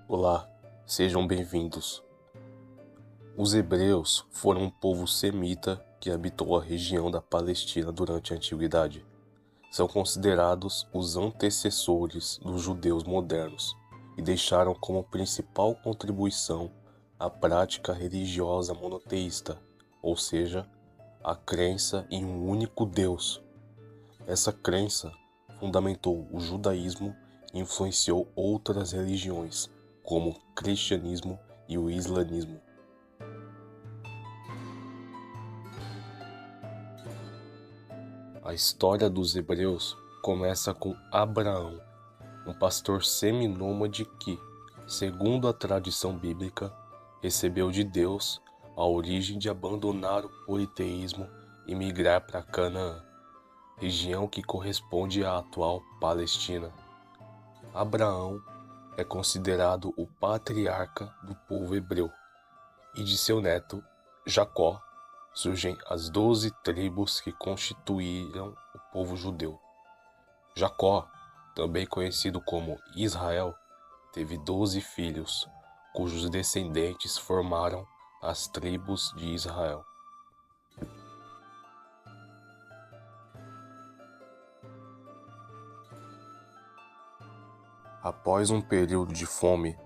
Olá, sejam bem-vindos. Os hebreus foram um povo semita que habitou a região da Palestina durante a Antiguidade. São considerados os antecessores dos judeus modernos e deixaram como principal contribuição a prática religiosa monoteísta, ou seja, a crença em um único Deus. Essa crença fundamentou o judaísmo e influenciou outras religiões, como o cristianismo e o islamismo. A história dos hebreus começa com Abraão, um pastor seminômade que, segundo a tradição bíblica, recebeu de Deus a origem de abandonar o politeísmo e migrar para Canaã, região que corresponde à atual Palestina. Abraão é considerado o patriarca do povo hebreu, e de seu neto, Jacó, surgem as 12 tribos que constituíram o povo judeu. Jacó, também conhecido como Israel, teve 12 filhos, cujos descendentes formaram as tribos de Israel. Após um período de fome,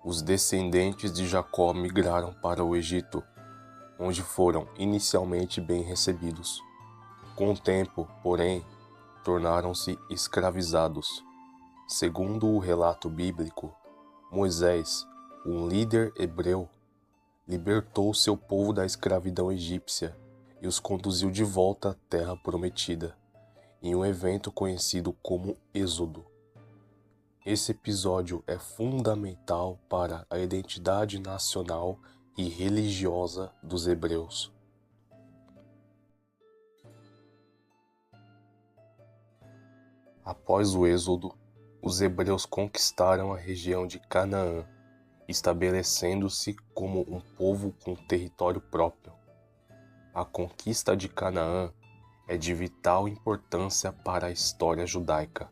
os descendentes de Jacó migraram para o Egito, onde foram inicialmente bem recebidos. Com o tempo, porém, tornaram-se escravizados. Segundo o relato bíblico, Moisés, um líder hebreu, libertou seu povo da escravidão egípcia e os conduziu de volta à terra prometida, em um evento conhecido como Êxodo. Esse episódio é fundamental para a identidade nacional e religiosa dos hebreus. Após o Êxodo, os hebreus conquistaram a região de Canaã, estabelecendo-se como um povo com território próprio. A conquista de Canaã é de vital importância para a história judaica,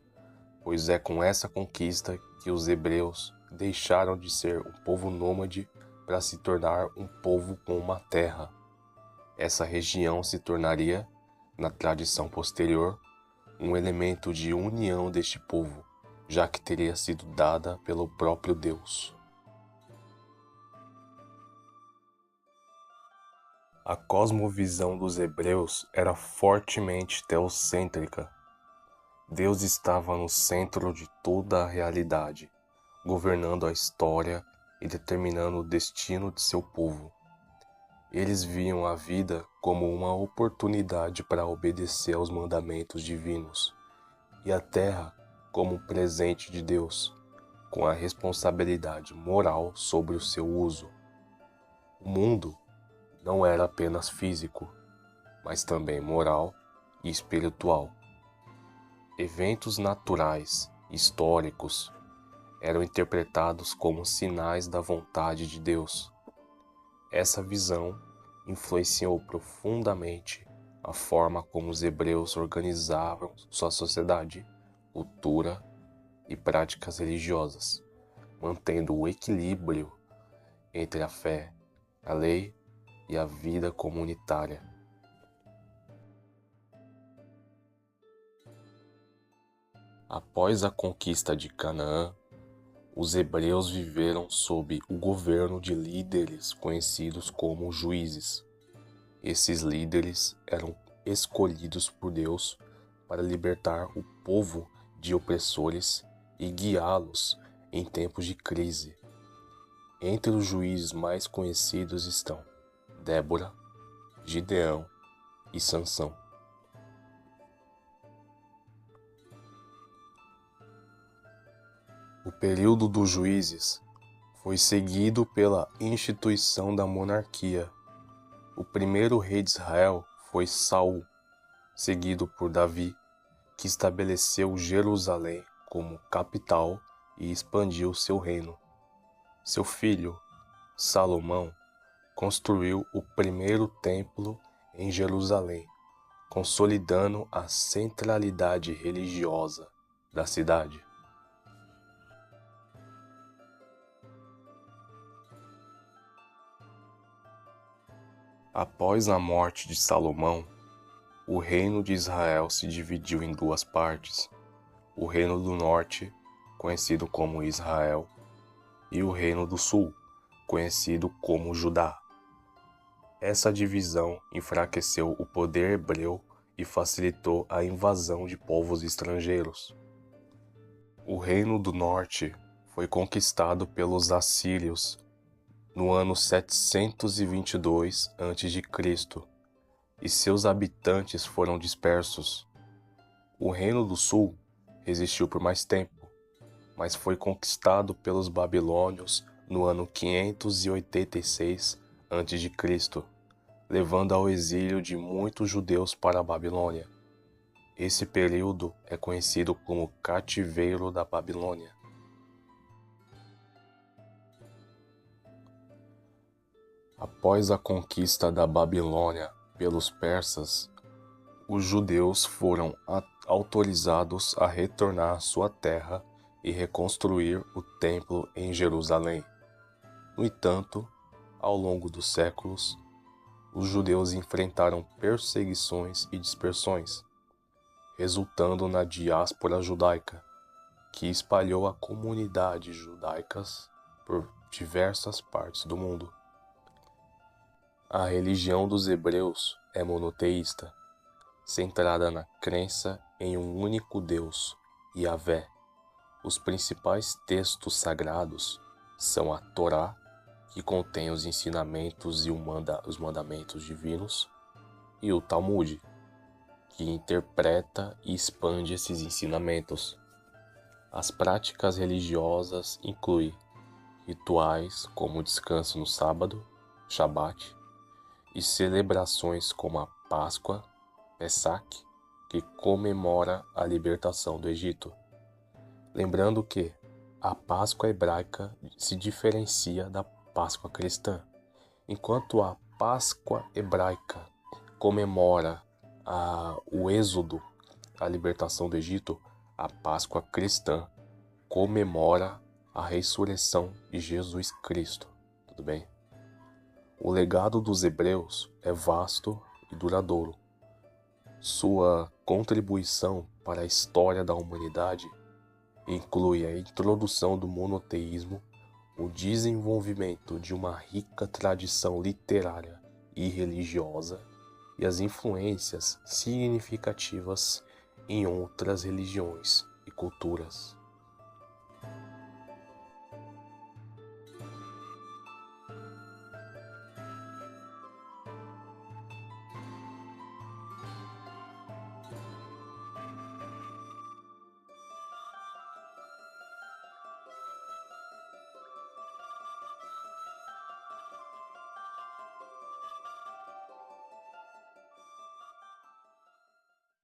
pois é com essa conquista que os hebreus deixaram de ser um povo nômade para se tornar um povo com uma terra. Essa região se tornaria, na tradição posterior, um elemento de união deste povo, já que teria sido dada pelo próprio Deus. A cosmovisão dos hebreus era fortemente teocêntrica. Deus estava no centro de toda a realidade, governando a história e determinando o destino de seu povo. Eles viam a vida como uma oportunidade para obedecer aos mandamentos divinos, e a terra como um presente de Deus, com a responsabilidade moral sobre o seu uso. O mundo não era apenas físico, mas também moral e espiritual. Eventos naturais, históricos, eram interpretados como sinais da vontade de Deus. Essa visão influenciou profundamente a forma como os hebreus organizavam sua sociedade, cultura e práticas religiosas, mantendo o equilíbrio entre a fé, a lei e a vida comunitária. Após a conquista de Canaã, os hebreus viveram sob o governo de líderes conhecidos como juízes. Esses líderes eram escolhidos por Deus para libertar o povo de opressores e guiá-los em tempos de crise. Entre os juízes mais conhecidos estão Débora, Gideão e Sansão. O período dos juízes foi seguido pela instituição da monarquia. O primeiro rei de Israel foi Saul, seguido por Davi, que estabeleceu Jerusalém como capital e expandiu seu reino. Seu filho, Salomão, construiu o primeiro templo em Jerusalém, consolidando a centralidade religiosa da cidade. Após a morte de Salomão, o reino de Israel se dividiu em duas partes: o reino do norte, conhecido como Israel, e o reino do sul, conhecido como Judá. Essa divisão enfraqueceu o poder hebreu e facilitou a invasão de povos estrangeiros. O reino do norte foi conquistado pelos assírios no ano 722 a.C. e seus habitantes foram dispersos. O reino do sul resistiu por mais tempo, mas foi conquistado pelos babilônios no ano 586 a.C., levando ao exílio de muitos judeus para a Babilônia. Esse período é conhecido como Cativeiro da Babilônia. Após a conquista da Babilônia pelos persas, os judeus foram autorizados a retornar à sua terra e reconstruir o templo em Jerusalém. No entanto, ao longo dos séculos, os judeus enfrentaram perseguições e dispersões, resultando na diáspora judaica, que espalhou a comunidade judaicas por diversas partes do mundo. A religião dos hebreus é monoteísta, centrada na crença em um único Deus, Yahvé. Os principais textos sagrados são a Torá, que contém os ensinamentos e os mandamentos divinos, e o Talmud, que interpreta e expande esses ensinamentos. As práticas religiosas incluem rituais como o descanso no sábado, Shabat, e celebrações como a Páscoa, Pesach, que comemora a libertação do Egito. Lembrando que a Páscoa hebraica se diferencia da Páscoa cristã. Enquanto a Páscoa hebraica comemora o êxodo, a libertação do Egito, a Páscoa cristã comemora a ressurreição de Jesus Cristo. Tudo bem? O legado dos hebreus é vasto e duradouro. Sua contribuição para a história da humanidade inclui a introdução do monoteísmo, o desenvolvimento de uma rica tradição literária e religiosa e as influências significativas em outras religiões e culturas.